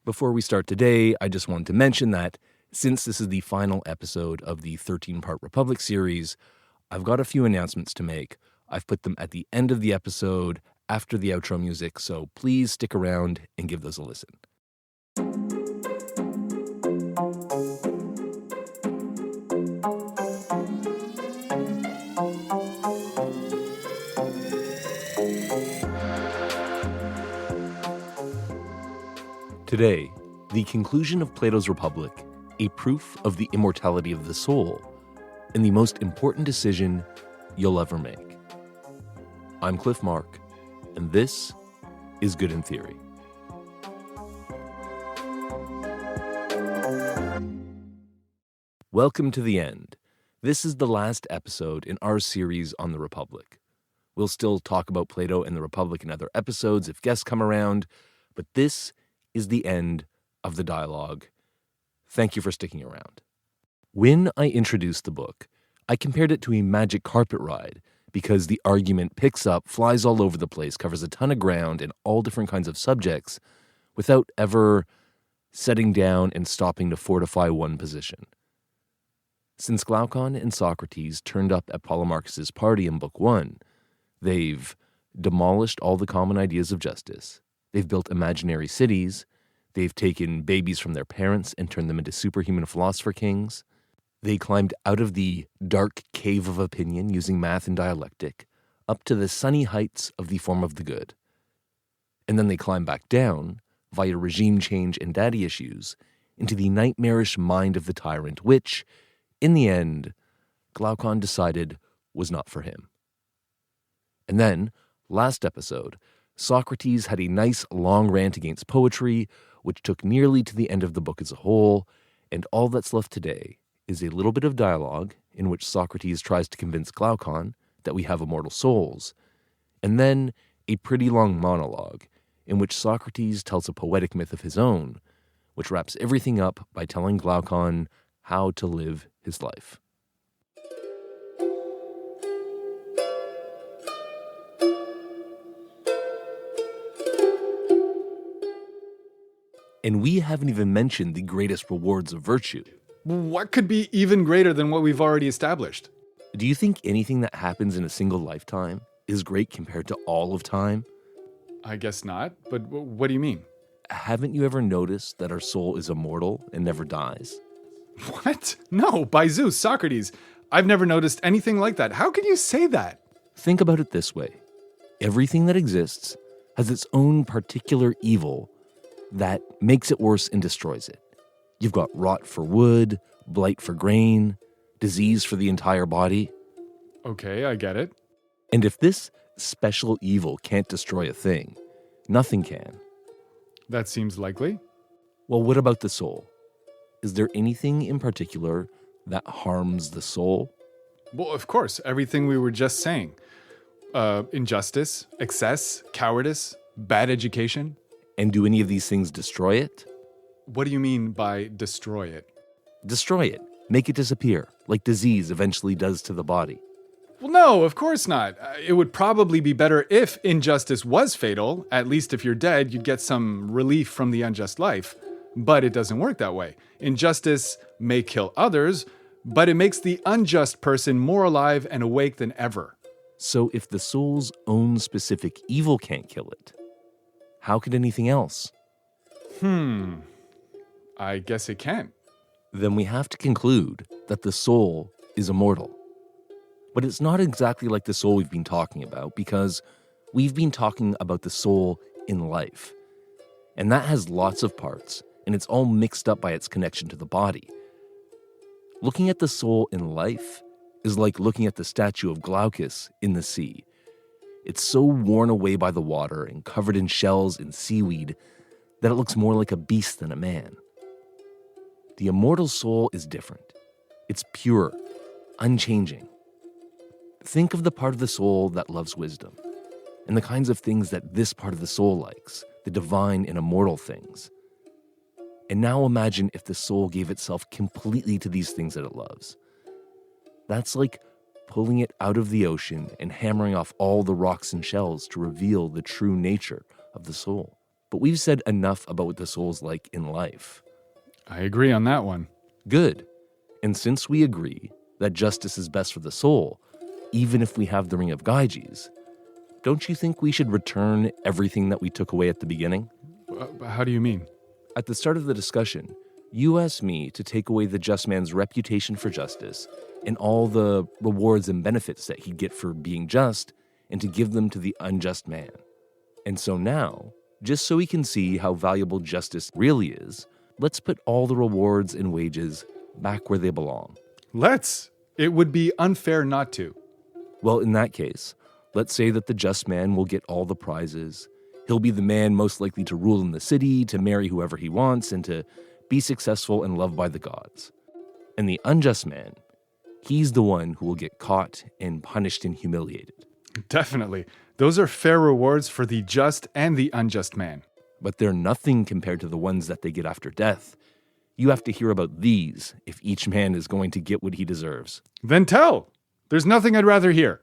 Before we start today, I just wanted to mention that since this is the final episode of the 13-part Republic series, I've got a few announcements to make. I've put them at the end of the episode, after the outro music, so please stick around and give those a listen. Today, the conclusion of Plato's Republic, a proof of the immortality of the soul, and the most important decision you'll ever make. I'm Cliff Mark, and this is Good in Theory. Welcome to the end. This is the last episode in our series on the Republic. We'll still talk about Plato and the Republic in other episodes if guests come around, but this is the end of the dialogue. Thank you for sticking around. When I introduced the book, I compared it to a magic carpet ride because the argument picks up, flies all over the place, covers a ton of ground and all different kinds of subjects without ever setting down and stopping to fortify one position. Since Glaucon and Socrates turned up at Polemarchus's party in Book 1, they've demolished all the common ideas of justice. They've built imaginary cities. They've taken babies from their parents and turned them into superhuman philosopher kings. They climbed out of the dark cave of opinion using math and dialectic up to the sunny heights of the form of the good. And then they climbed back down via regime change and daddy issues into the nightmarish mind of the tyrant, which, in the end, Glaucon decided was not for him. And then, last episode, Socrates had a nice long rant against poetry, which took nearly to the end of the book as a whole, and all that's left today is a little bit of dialogue in which Socrates tries to convince Glaucon that we have immortal souls, and then a pretty long monologue in which Socrates tells a poetic myth of his own, which wraps everything up by telling Glaucon how to live his life. And we haven't even mentioned the greatest rewards of virtue. What could be even greater than what we've already established? Do you think anything that happens in a single lifetime is great compared to all of time? I guess not, but what do you mean? Haven't you ever noticed that our soul is immortal and never dies? What? No, by Zeus, Socrates. I've never noticed anything like that. How can you say that? Think about it this way. Everything that exists has its own particular evil that makes it worse and destroys it. You've got rot for wood, blight for grain, disease for the entire body. Okay, I get it. And if this special evil can't destroy a thing, nothing can. That seems likely. Well, what about the soul? Is there anything in particular that harms the soul? Well, of course, everything we were just saying. Injustice, excess, cowardice, bad education. And do any of these things destroy it? What do you mean by destroy it? Destroy it. Make it disappear, like disease eventually does to the body. Well, no, of course not. It would probably be better if injustice was fatal. At least if you're dead, you'd get some relief from the unjust life. But it doesn't work that way. Injustice may kill others, but it makes the unjust person more alive and awake than ever. So if the soul's own specific evil can't kill it, how could anything else? I guess it can. Then we have to conclude that the soul is immortal. But it's not exactly like the soul we've been talking about, because we've been talking about the soul in life. And that has lots of parts, and it's all mixed up by its connection to the body. Looking at the soul in life is like looking at the statue of Glaucus in the sea. It's so worn away by the water and covered in shells and seaweed that it looks more like a beast than a man. The immortal soul is different. It's pure, unchanging. Think of the part of the soul that loves wisdom, and the kinds of things that this part of the soul likes, the divine and immortal things. And now imagine if the soul gave itself completely to these things that it loves. That's like pulling it out of the ocean and hammering off all the rocks and shells to reveal the true nature of the soul. But we've said enough about what the soul's like in life. I agree on that one. Good. And since we agree that justice is best for the soul, even if we have the Ring of Gyges, don't you think we should return everything that we took away at the beginning? How do you mean? At the start of the discussion, you asked me to take away the just man's reputation for justice and all the rewards and benefits that he'd get for being just and to give them to the unjust man. And so now, just so we can see how valuable justice really is, let's put all the rewards and wages back where they belong. Let's. It would be unfair not to. Well, in that case, let's say that the just man will get all the prizes. He'll be the man most likely to rule in the city, to marry whoever he wants, and to be successful and loved by the gods. And the unjust man, he's the one who will get caught and punished and humiliated. Definitely. Those are fair rewards for the just and the unjust man. But they're nothing compared to the ones that they get after death. You have to hear about these if each man is going to get what he deserves. Then tell. There's nothing I'd rather hear.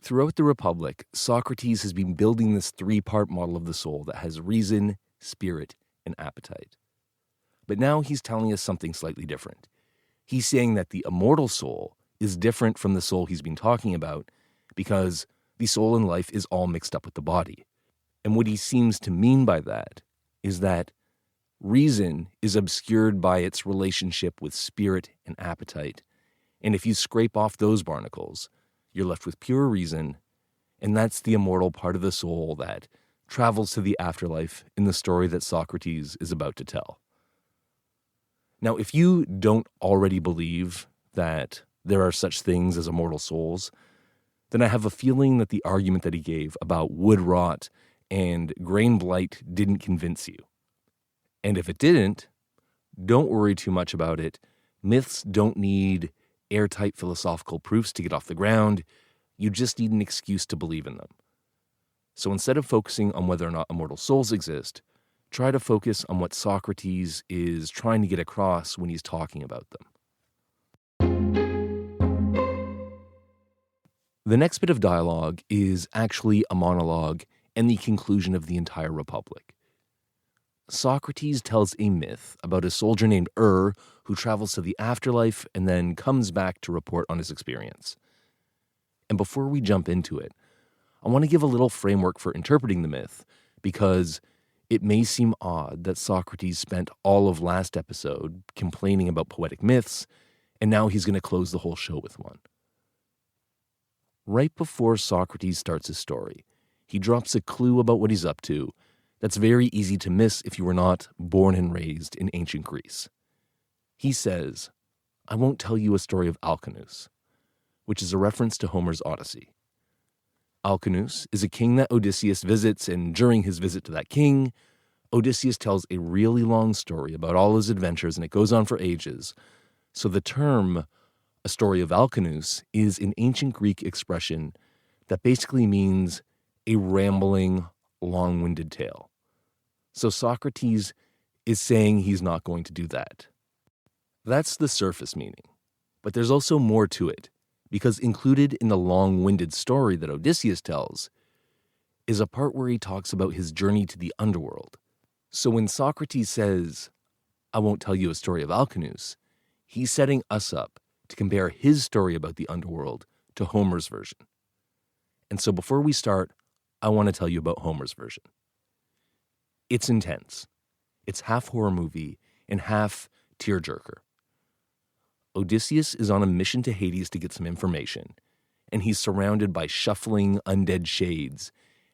Throughout the Republic, Socrates has been building this three-part model of the soul that has reason, spirit, and appetite. But now he's telling us something slightly different. He's saying that the immortal soul is different from the soul he's been talking about because the soul in life is all mixed up with the body. And what he seems to mean by that is that reason is obscured by its relationship with spirit and appetite. And if you scrape off those barnacles, you're left with pure reason, and that's the immortal part of the soul that travels to the afterlife in the story that Socrates is about to tell. Now, if you don't already believe that there are such things as immortal souls, then I have a feeling that the argument that he gave about wood rot and grain blight didn't convince you. And if it didn't, don't worry too much about it. Myths don't need airtight philosophical proofs to get off the ground. You just need an excuse to believe in them. So instead of focusing on whether or not immortal souls exist, try to focus on what Socrates is trying to get across when he's talking about them. The next bit of dialogue is actually a monologue and the conclusion of the entire Republic. Socrates tells a myth about a soldier named who travels to the afterlife and then comes back to report on his experience. And before we jump into it, I want to give a little framework for interpreting the myth because it may seem odd that Socrates spent all of last episode complaining about poetic myths, and now he's going to close the whole show with one. Right before Socrates starts his story, he drops a clue about what he's up to that's very easy to miss if you were not born and raised in ancient Greece. He says, "I won't tell you a story of Alcinous," which is a reference to Homer's Odyssey. Alcinous is a king that Odysseus visits, and during his visit to that king, Odysseus tells a really long story about all his adventures, and it goes on for ages. So the term, a story of Alcinous, is an ancient Greek expression that basically means a rambling, long-winded tale. So Socrates is saying he's not going to do that. That's the surface meaning. But there's also more to it, because included in the long-winded story that Odysseus tells is a part where he talks about his journey to the underworld. So when Socrates says, "I won't tell you a story of Alcinous," he's setting us up to compare his story about the underworld to Homer's version. And so before we start, I want to tell you about Homer's version. It's intense. It's half horror movie and half tearjerker. Odysseus is on a mission to Hades to get some information, and he's surrounded by shuffling undead shades,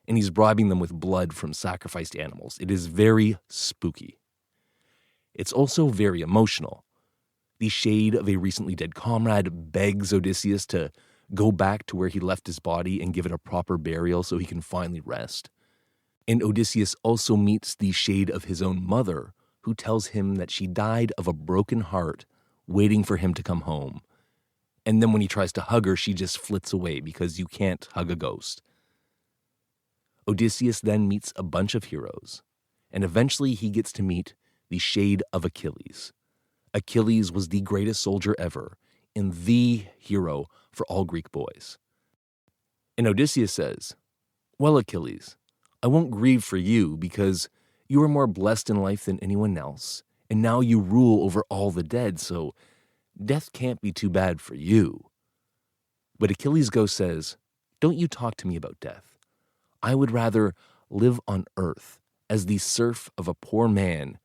and he's bribing them with blood from sacrificed animals. It is very spooky. It's also very emotional. The shade of a recently dead comrade begs Odysseus to go back to where he left his body and give it a proper burial so he can finally rest. And Odysseus also meets the shade of his own mother, who tells him that she died of a broken heart waiting for him to come home. And then when he tries to hug her, she just flits away because you can't hug a ghost. Odysseus then meets a bunch of heroes, and eventually he gets to meet the shade of Achilles, Achilles was the greatest soldier ever and the hero for all Greek boys. And Odysseus says, "Well, Achilles, I won't grieve for you because you are more blessed in life than anyone else, and now you rule over all the dead, so death can't be too bad for you." But Achilles' ghost says, "Don't you talk to me about death. I would rather live on earth as the serf of a poor man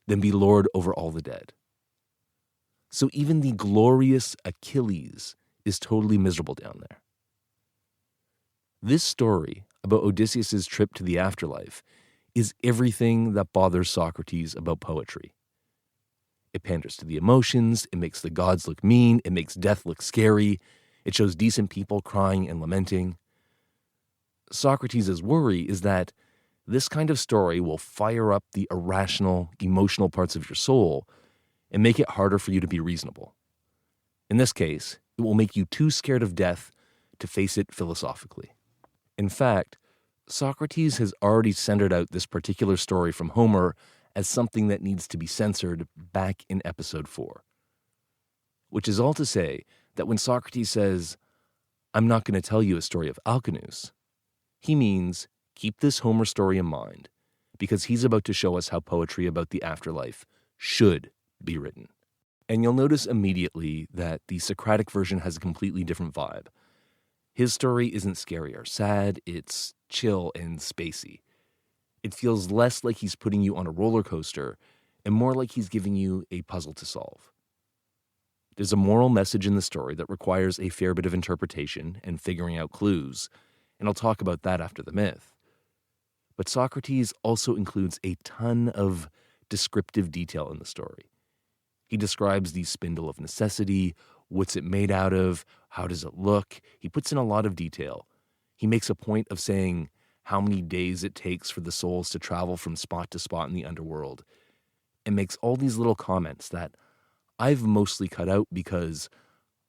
than be lord over all the dead." So even the glorious Achilles is totally miserable down there. This story about Odysseus' trip to the afterlife is everything that bothers Socrates about poetry. It panders to the emotions, it makes the gods look mean, it makes death look scary, it shows decent people crying and lamenting. Socrates' worry is that this kind of story will fire up the irrational, emotional parts of your soul and make it harder for you to be reasonable. In this case, it will make you too scared of death to face it philosophically. In fact, Socrates has already centered out this particular story from Homer as something that needs to be censored back in episode 4. Which is all to say that when Socrates says, "I'm not going to tell you a story of Alcinous," he means keep this Homer story in mind, because he's about to show us how poetry about the afterlife should be written. And you'll notice immediately that the Socratic version has a completely different vibe. His story isn't scary or sad, it's chill and spacey. It feels less like he's putting you on a roller coaster and more like he's giving you a puzzle to solve. There's a moral message in the story that requires a fair bit of interpretation and figuring out clues, and I'll talk about that after the myth. But Socrates also includes a ton of descriptive detail in the story. He describes the spindle of necessity, what's it made out of, how does it look. He puts in a lot of detail. He makes a point of saying how many days it takes for the souls to travel from spot to spot in the underworld, and makes all these little comments that I've mostly cut out because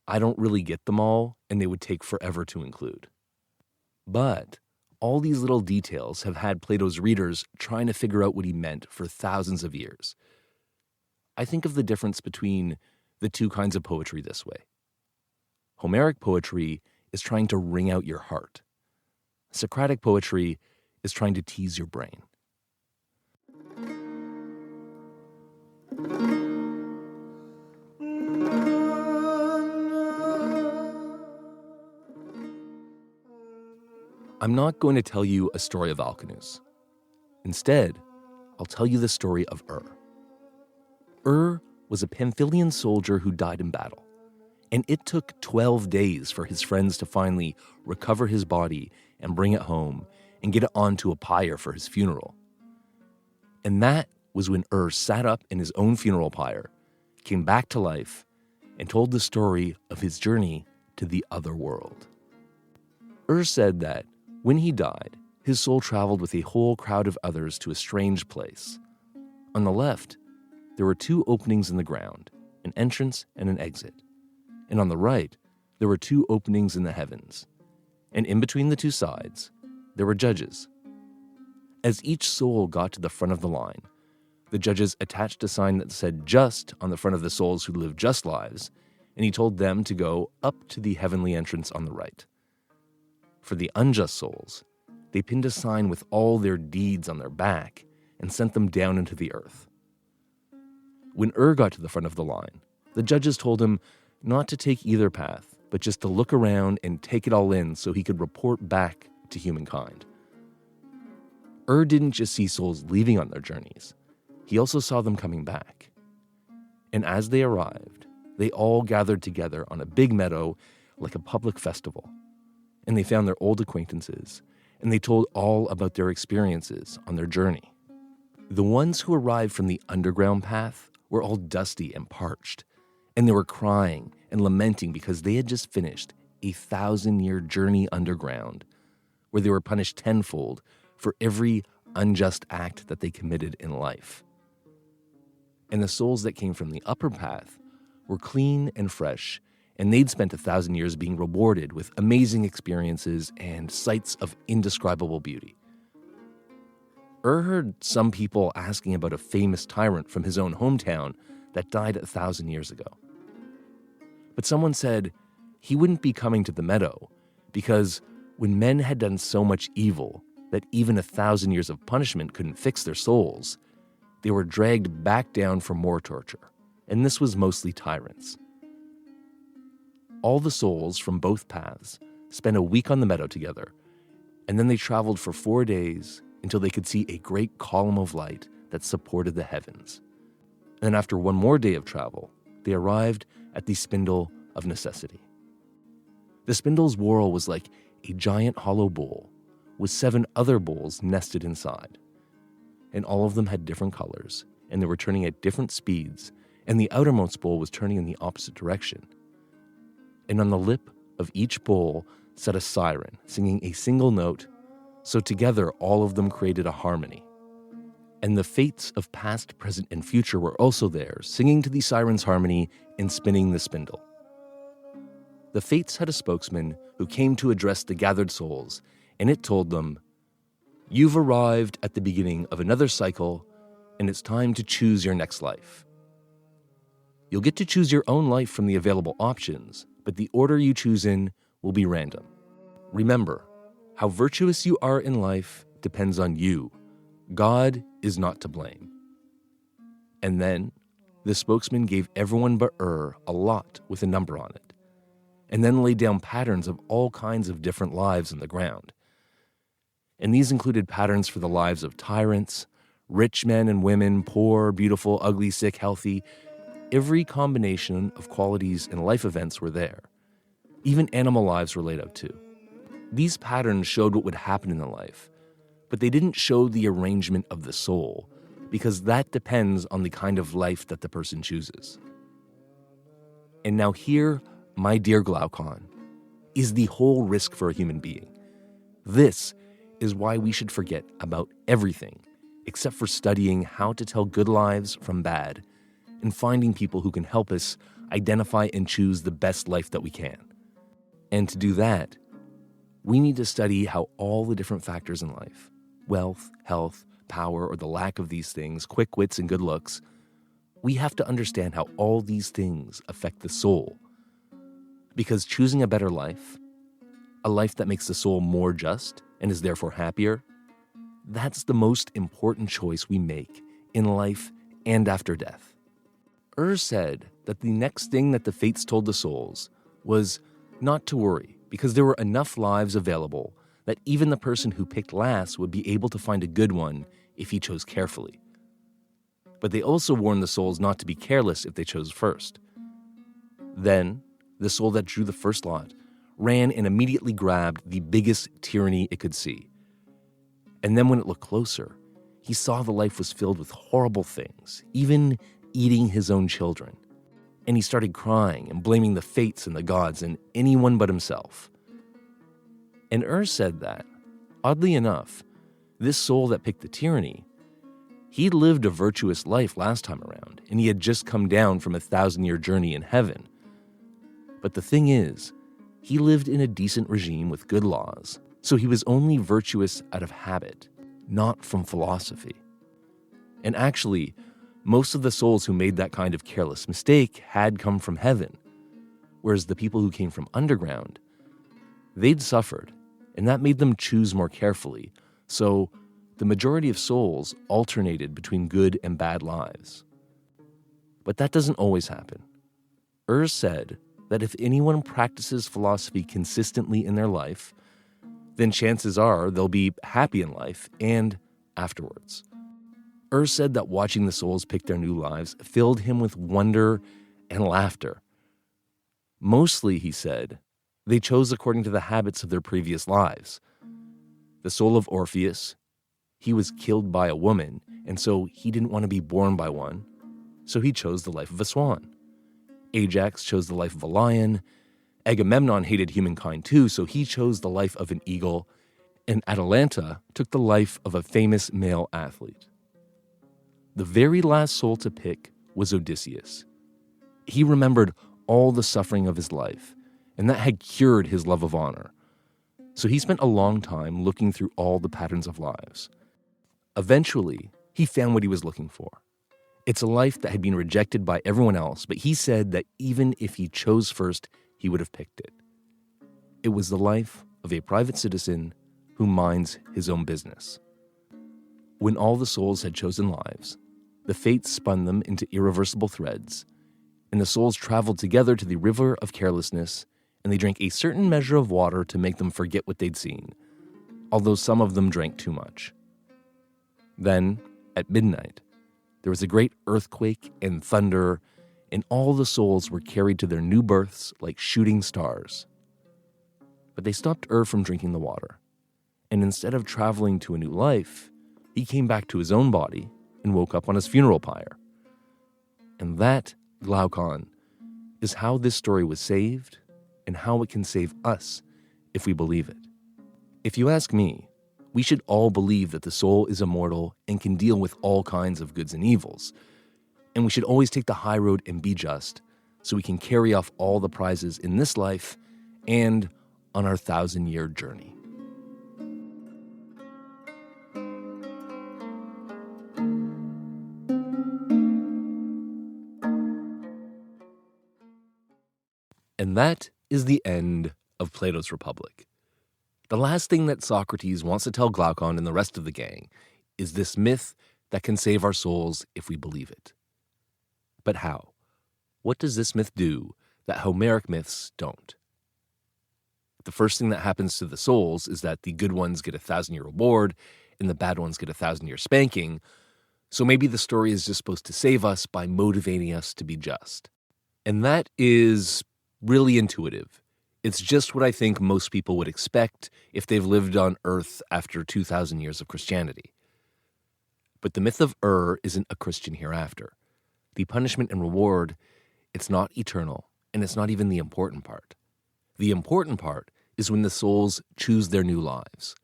I don't really get them all and they would take forever to include. But all these little details have had Plato's readers trying to figure out what he meant for thousands of years. I think of the difference between the two kinds of poetry this way. Homeric poetry is trying to wring out your heart. Socratic poetry is trying to tease your brain. I'm not going to tell you a story of Alcinous. Instead, I'll tell you the story of was a Pamphylian soldier who died in battle, and it took 12 days for his friends to finally recover his body and bring it home and get it onto a pyre for his funeral. And that was when sat up in his own funeral pyre, came back to life, and told the story of his journey to the other world. Said that when he died, his soul traveled with a whole crowd of others to a strange place. On the left, there were 2 openings in the ground, an entrance and an exit. And on the right, there were 2 openings in the heavens. And in between the 2 sides, there were judges. As each soul got to the front of the line, the judges attached a sign that said "just" on the front of the souls who lived just lives, and he told them to go up to the heavenly entrance on the right. For the unjust souls, they pinned a sign with all their deeds on their back and sent them down into the earth. When got to the front of the line, the judges told him not to take either path, but just to look around and take it all in so he could report back to humankind. Didn't just see souls leaving on their journeys, he also saw them coming back. And as they arrived, they all gathered together on a big meadow like a public festival. And they found their old acquaintances, and they told all about their experiences on their journey. The ones who arrived from the underground path were all dusty and parched, and they were crying and lamenting because they had just finished a 1,000-year journey underground, where they were punished tenfold for every unjust act that they committed in life. And the souls that came from the upper path were clean and fresh, and they'd spent 1,000 years being rewarded with amazing experiences and sights of indescribable beauty. Heard some people asking about a famous tyrant from his own hometown that died 1,000 years ago. But someone said he wouldn't be coming to the meadow because when men had done so much evil that even 1,000 years of punishment couldn't fix their souls, they were dragged back down for more torture, and this was mostly tyrants. All the souls from both paths spent a week on the meadow together, and then they traveled for 4 days until they could see a great column of light that supported the heavens. And after one more day of travel, they arrived at the spindle of necessity. The spindle's whorl was like a giant hollow bowl with 7 other bowls nested inside. And all of them had different colors, and they were turning at different speeds, and the outermost bowl was turning in the opposite direction. And on the lip of each bowl sat a siren, singing a single note, so together all of them created a harmony. And the fates of past, present, and future were also there, singing to the siren's harmony and spinning the spindle. The fates had a spokesman who came to address the gathered souls, and it told them, "You've arrived at the beginning of another cycle, and it's time to choose your next life. You'll get to choose your own life from the available options, but the order you choose in will be random. Remember, how virtuous you are in life depends on you. God is not to blame." And then the spokesman gave everyone but a lot with a number on it, and then laid down patterns of all kinds of different lives on the ground. And these included patterns for the lives of tyrants, rich men and women, poor, beautiful, ugly, sick, healthy. Every combination of qualities and life events were there. Even animal lives were laid out too. These patterns showed what would happen in the life, but they didn't show the arrangement of the soul, because that depends on the kind of life that the person chooses. And now here, my dear Glaucon, is the whole risk for a human being. This is why we should forget about everything except for studying how to tell good lives from bad and finding people who can help us identify and choose the best life that we can. And to do that, we need to study how all the different factors in life, wealth, health, power, or the lack of these things, quick wits and good looks, we have to understand how all these things affect the soul. Because choosing a better life, a life that makes the soul more just and is therefore happier, that's the most important choice we make in life and after death. Said that the next thing that the fates told the souls was not to worry, because there were enough lives available that even the person who picked last would be able to find a good one if he chose carefully. But they also warned the souls not to be careless if they chose first. Then, the soul that drew the first lot ran and immediately grabbed the biggest tyranny it could see. And then when it looked closer, he saw the life was filled with horrible things, even eating his own children. And he started crying and blaming the fates and the gods and anyone but himself. And said that, oddly enough, this soul that picked the tyranny, he'd lived a virtuous life last time around, and he had just come down from a 1,000-year journey in heaven. But the thing is, he lived in a decent regime with good laws, so he was only virtuous out of habit, not from philosophy. And actually, most of the souls who made that kind of careless mistake had come from heaven, whereas the people who came from underground, they'd suffered, and that made them choose more carefully, so the majority of souls alternated between good and bad lives. But that doesn't always happen. Said that if anyone practices philosophy consistently in their life, then chances are they'll be happy in life and afterwards. Said that watching the souls pick their new lives filled him with wonder and laughter. Mostly, he said, they chose according to the habits of their previous lives. The soul of Orpheus, he was killed by a woman, and so he didn't want to be born by one, so he chose the life of a swan. Ajax chose the life of a lion. Agamemnon hated humankind too, so he chose the life of an eagle, and Atalanta took the life of a famous male athlete. The very last soul to pick was Odysseus. He remembered all the suffering of his life, and that had cured his love of honor. So he spent a long time looking through all the patterns of lives. Eventually, he found what he was looking for, It's a life that had been rejected by everyone else, but he said that even if he chose first, he would have picked it. It was the life of a private citizen who minds his own business. When all the souls had chosen lives, the fates spun them into irreversible threads, and the souls traveled together to the river of carelessness, and they drank a certain measure of water to make them forget what they'd seen, although some of them drank too much. Then, at midnight, there was a great earthquake and thunder, and all the souls were carried to their new births like shooting stars. But they stopped from drinking the water, and instead of traveling to a new life, he came back to his own body and woke up on his funeral pyre. And that, Glaucon, is how this story was saved and how it can save us if we believe it. If you ask me, we should all believe that the soul is immortal and can deal with all kinds of goods and evils. And we should always take the high road and be just so we can carry off all the prizes in this life and on our 1,000-year journey. And that is the end of Plato's Republic. The last thing that Socrates wants to tell Glaucon and the rest of the gang is this myth that can save our souls if we believe it. But how? What does this myth do that Homeric myths don't? The first thing that happens to the souls is that the good ones get a 1,000-year reward and the bad ones get a 1,000-year spanking, so maybe the story is just supposed to save us by motivating us to be just. And that is really intuitive. It's just what I think most people would expect if they've lived on Earth after 2,000 years of Christianity. But the myth of isn't a Christian hereafter. The punishment and reward, it's not eternal, and it's not even the important part. The important part is when the souls choose their new lives.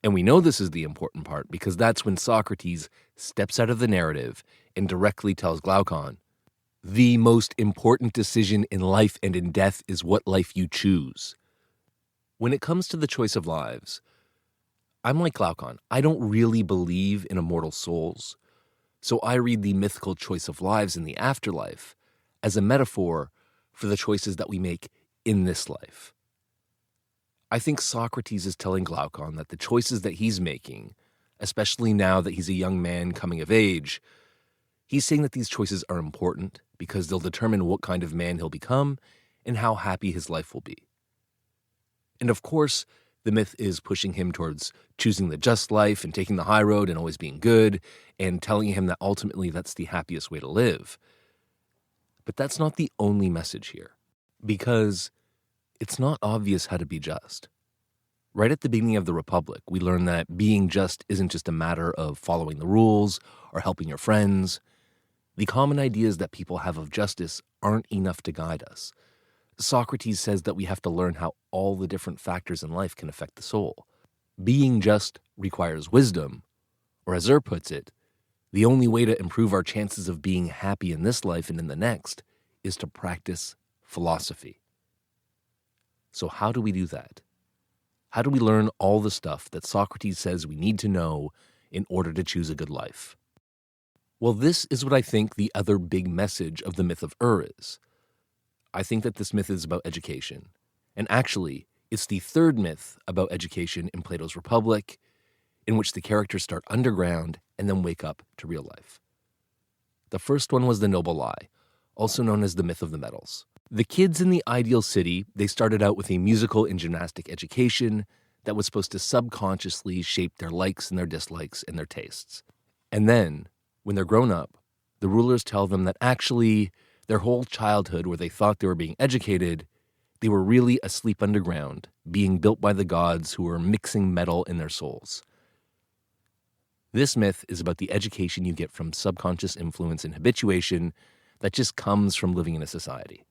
And we know this is the important part because that's when Socrates steps out of the narrative and directly tells Glaucon, the most important decision in life and in death is what life you choose. When it comes to the choice of lives, I'm like Glaucon. I don't really believe in immortal souls, so I read the mythical choice of lives in the afterlife as a metaphor for the choices that we make in this life. I think Socrates is telling Glaucon that the choices that he's making, especially now that he's a young man coming of age, he's saying that these choices are important because they'll determine what kind of man he'll become and how happy his life will be. And of course, the myth is pushing him towards choosing the just life and taking the high road and always being good and telling him that ultimately that's the happiest way to live. But that's not the only message here, because it's not obvious how to be just. Right at the beginning of the Republic, we learn that being just isn't just a matter of following the rules or helping your friends. The common ideas that people have of justice aren't enough to guide us. Socrates says that we have to learn how all the different factors in life can affect the soul. Being just requires wisdom, or as puts it, the only way to improve our chances of being happy in this life and in the next is to practice philosophy. So how do we do that? How do we learn all the stuff that Socrates says we need to know in order to choose a good life? Well, this is what I think the other big message of the myth of is. I think that this myth is about education. And actually, it's the third myth about education in Plato's Republic, in which the characters start underground and then wake up to real life. The first one was the noble lie, also known as the myth of the metals. The kids in the ideal city, they started out with a musical and gymnastic education that was supposed to subconsciously shape their likes and their dislikes and their tastes. And then, when they're grown up, the rulers tell them that actually their whole childhood where they thought they were being educated, they were really asleep underground, being built by the gods who were mixing metal in their souls. This myth is about the education you get from subconscious influence and habituation that just comes from living in a society.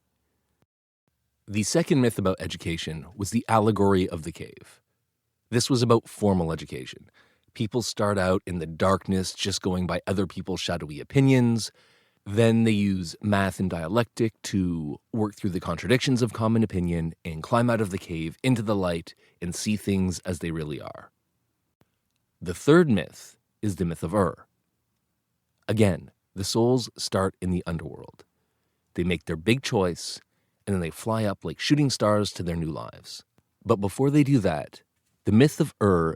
The second myth about education was the allegory of the cave. This was about formal education. People start out in the darkness just going by other people's shadowy opinions. Then they use math and dialectic to work through the contradictions of common opinion and climb out of the cave into the light and see things as they really are. The third myth is the myth of Again, The souls start in the underworld. They make their big choice, and then they fly up like shooting stars to their new lives. But before they do that, the myth of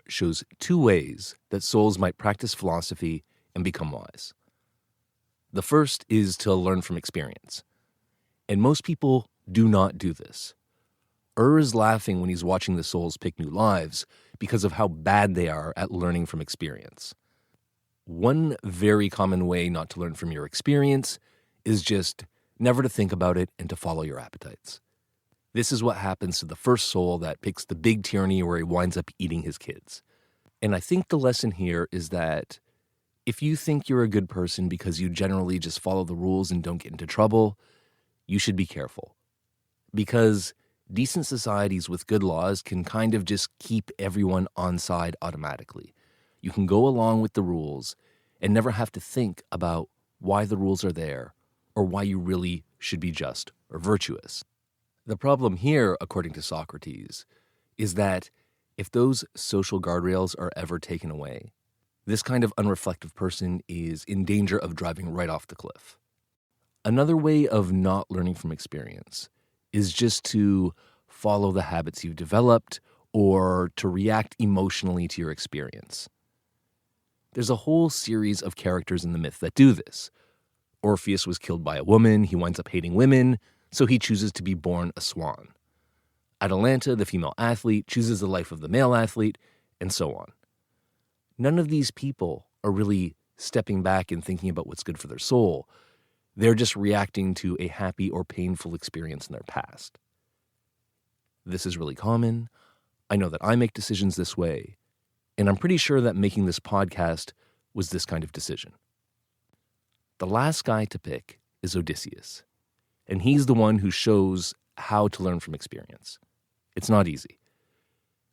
shows two ways that souls might practice philosophy and become wise. The first is to learn from experience. And most people do not do this. Is laughing when he's watching the souls pick new lives because of how bad they are at learning from experience. One very common way not to learn from your experience is just never to think about it and to follow your appetites. This is what happens to the first soul that picks the big tyranny where he winds up eating his kids. And I think the lesson here is that if you think you're a good person because you generally just follow the rules and don't get into trouble, you should be careful. Because decent societies with good laws can kind of just keep everyone on side automatically. You can go along with the rules and never have to think about why the rules are there or why you really should be just or virtuous. The problem here, according to Socrates, is that if those social guardrails are ever taken away, this kind of unreflective person is in danger of driving right off the cliff. Another way of not learning from experience is just to follow the habits you've developed or to react emotionally to your experience. There's a whole series of characters in the myth that do this. Orpheus was killed by a woman, he winds up hating women, so he chooses to be born a swan. Atalanta, the female athlete, chooses the life of the male athlete, and so on. None of these people are really stepping back and thinking about what's good for their soul. They're just reacting to a happy or painful experience in their past. This is really common. I know that I make decisions this way, and I'm pretty sure that making this podcast was this kind of decision. The last guy to pick is Odysseus, and he's the one who shows how to learn from experience. It's not easy.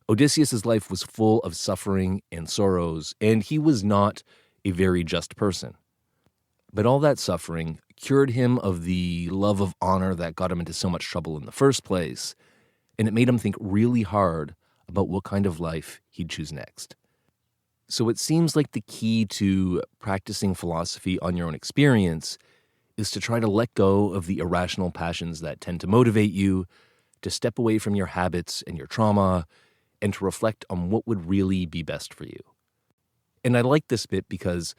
Odysseus' life was full of suffering and sorrows, and he was not a very just person. But all that suffering cured him of the love of honor that got him into so much trouble in the first place, and it made him think really hard about what kind of life he'd choose next. So it seems like the key to practicing philosophy on your own experience is to try to let go of the irrational passions that tend to motivate you, to step away from your habits and your trauma, and to reflect on what would really be best for you. And I like this bit because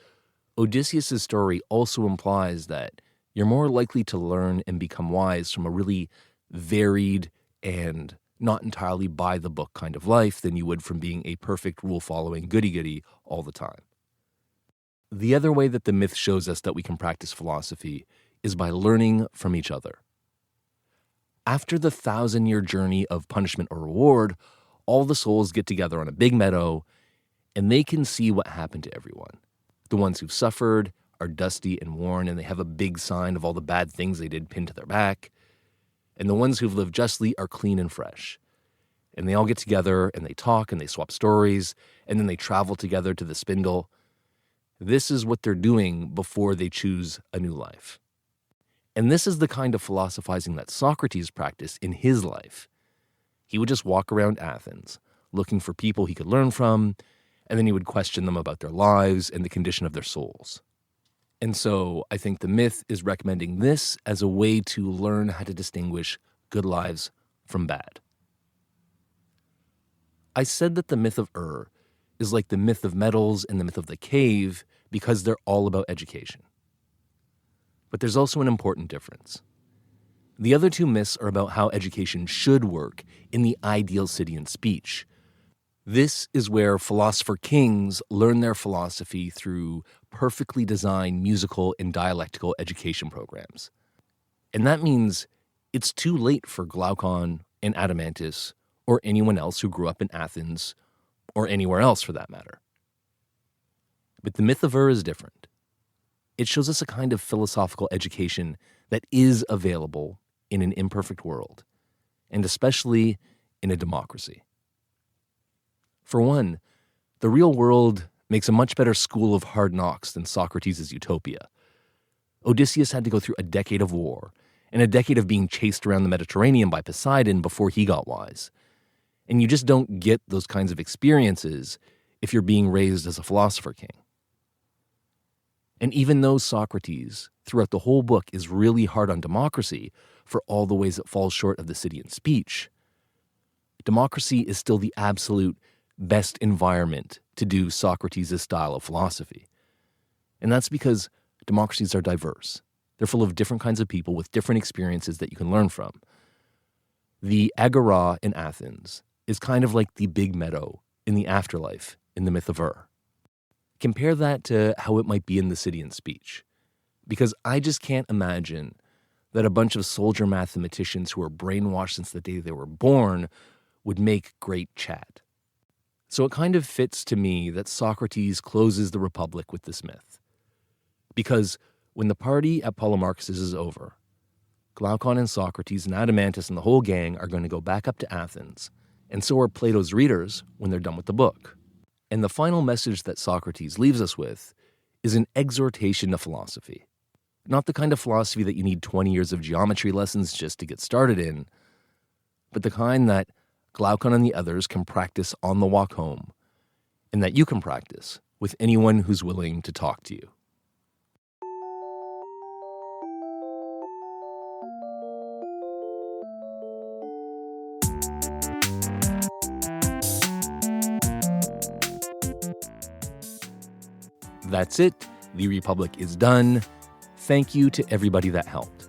Odysseus' story also implies that you're more likely to learn and become wise from a really varied and not entirely by-the-book kind of life than you would from being a perfect rule-following goody-goody all the time. The other way that the myth shows us that we can practice philosophy is by learning from each other. After the 1,000-year journey of punishment or reward, all the souls get together on a big meadow, and they can see what happened to everyone. The ones who've suffered are dusty and worn, and they have a big sign of all the bad things they did pinned to their back. And the ones who've lived justly are clean and fresh. And they all get together, and they talk, and they swap stories, and then they travel together to the spindle. This is what they're doing before they choose a new life. And this is the kind of philosophizing that Socrates practiced in his life. He would just walk around Athens, looking for people he could learn from, and then he would question them about their lives and the condition of their souls. And so I think the myth is recommending this as a way to learn how to distinguish good lives from bad. I said that the myth of is like the myth of metals and the myth of the cave because they're all about education. But there's also an important difference. The other two myths are about how education should work in the ideal city and speech. This is where philosopher kings learn their philosophy through perfectly designed musical and dialectical education programs. And that means it's too late for Glaucon and Adeimantus or anyone else who grew up in Athens or anywhere else for that matter. But the myth of is different. It shows us a kind of philosophical education that is available in an imperfect world, and especially in a democracy. For one, the real world makes a much better school of hard knocks than Socrates' utopia. Odysseus had to go through a decade of war and a decade of being chased around the Mediterranean by Poseidon before he got wise. And you just don't get those kinds of experiences if you're being raised as a philosopher king. And even though Socrates, throughout the whole book, is really hard on democracy for all the ways it falls short of the city and speech, democracy is still the absolute best environment to do Socrates' style of philosophy. And that's because democracies are diverse. They're full of different kinds of people with different experiences that you can learn from. The agora in Athens is kind of like the big meadow in the afterlife in the myth of Ur. Compare that to how it might be in the city and speech. Because I just can't imagine that a bunch of soldier mathematicians who are brainwashed since the day they were born would make great chat. So it kind of fits to me that Socrates closes the Republic with this myth. Because when the party at Polemarchus is over, Glaucon and Socrates and Adeimantus and the whole gang are going to go back up to Athens, and so are Plato's readers when they're done with the book. And the final message that Socrates leaves us with is an exhortation to philosophy. Not the kind of philosophy that you need 20 years of geometry lessons just to get started in, but the kind that Glaucon and the others can practice on the walk home, and that you can practice with anyone who's willing to talk to you. That's it. The Republic is done. Thank you to everybody that helped.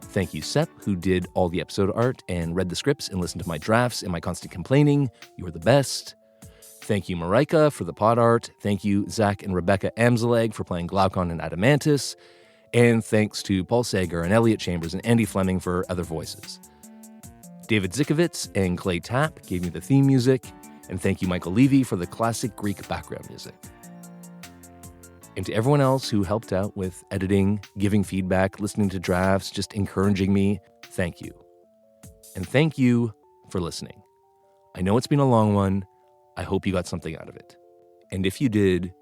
Thank you, Sep, who did all the episode art and read the scripts and listened to my drafts and my constant complaining. You are the best. Thank you, Marika, for the pod art. Thank you, Zach and Rebecca Amzaleg, for playing Glaucon and Adeimantus. And thanks to Paul Sager and Elliot Chambers and Andy Fleming for other voices. David Zikovitz and Clay Tapp gave me the theme music. And thank you, Michael Levy, for the classic Greek background music. And to everyone else who helped out with editing, giving feedback, listening to drafts, just encouraging me, thank you. And thank you for listening. I know it's been a long one. I hope you got something out of it. And if you did,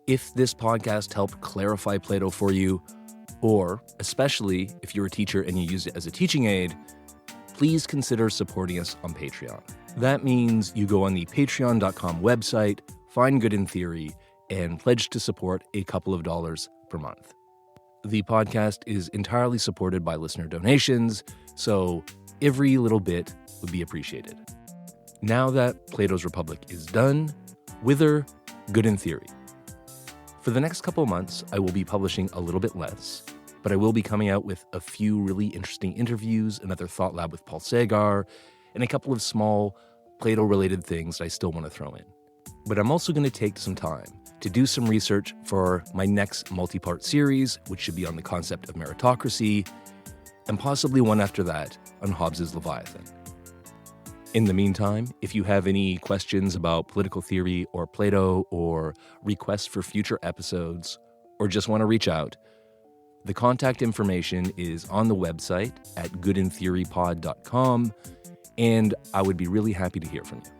if this podcast helped clarify Plato for you, or especially if you're a teacher and you use it as a teaching aid, please consider supporting us on Patreon. That means you go on the patreon.com website, find Good in Theory, and pledge to support a couple of dollars per month. The podcast is entirely supported by listener donations, so every little bit would be appreciated. Now that Plato's Republic is done, whither Good in Theory? For the next couple of months, I will be publishing a little bit less, but I will be coming out with a few really interesting interviews, another Thought Lab with Paul Sagar, and a couple of small Plato-related things that I still want to throw in. But I'm also going to take some time to do some research for my next multi-part series, which should be on the concept of meritocracy, and possibly one after that on Hobbes's Leviathan. In the meantime, if you have any questions about political theory or Plato or requests for future episodes, or just want to reach out, the contact information is on the website at goodintheorypod.com, and I would be really happy to hear from you.